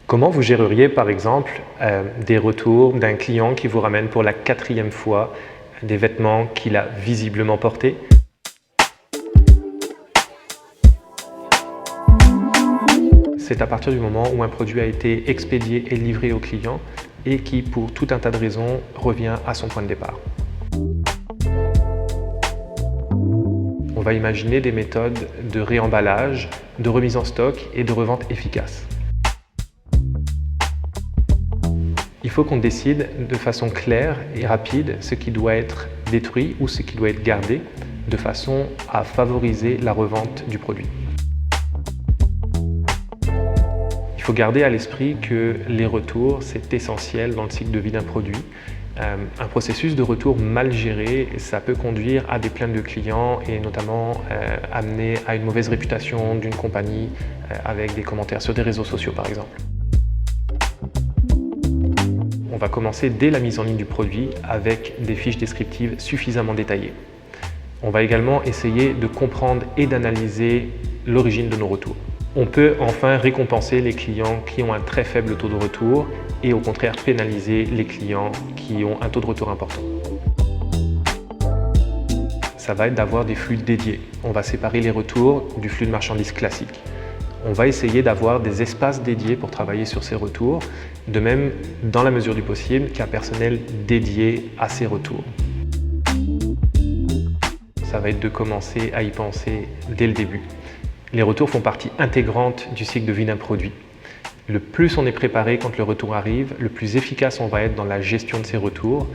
Comment vous géreriez par exemple des retours d'un client qui vous ramène pour la 4e fois des vêtements qu'il a visiblement portés? C'est à partir du moment où un produit a été expédié et livré au client et qui, pour tout un tas de raisons, revient à son point de départ. On va imaginer des méthodes de réemballage, de remise en stock et de revente efficaces. Il faut qu'on décide de façon claire et rapide ce qui doit être détruit ou ce qui doit être gardé de façon à favoriser la revente du produit. Il faut garder à l'esprit que les retours, c'est essentiel dans le cycle de vie d'un produit. Un processus de retour mal géré, ça peut conduire à des plaintes de clients et notamment amener à une mauvaise réputation d'une compagnie avec des commentaires sur des réseaux sociaux par exemple. On va commencer dès la mise en ligne du produit avec des fiches descriptives suffisamment détaillées. On va également essayer de comprendre et d'analyser l'origine de nos retours. On peut enfin récompenser les clients qui ont un très faible taux de retour et au contraire pénaliser les clients qui ont un taux de retour important. Ça va être d'avoir des flux dédiés. On va séparer les retours du flux de marchandises classique. On va essayer d'avoir des espaces dédiés pour travailler sur ces retours, de même, dans la mesure du possible, qu'un personnel dédié à ces retours. Ça va être de commencer à y penser dès le début. Les retours font partie intégrante du cycle de vie d'un produit. Le plus on est préparé quand le retour arrive, le plus efficace on va être dans la gestion de ces retours.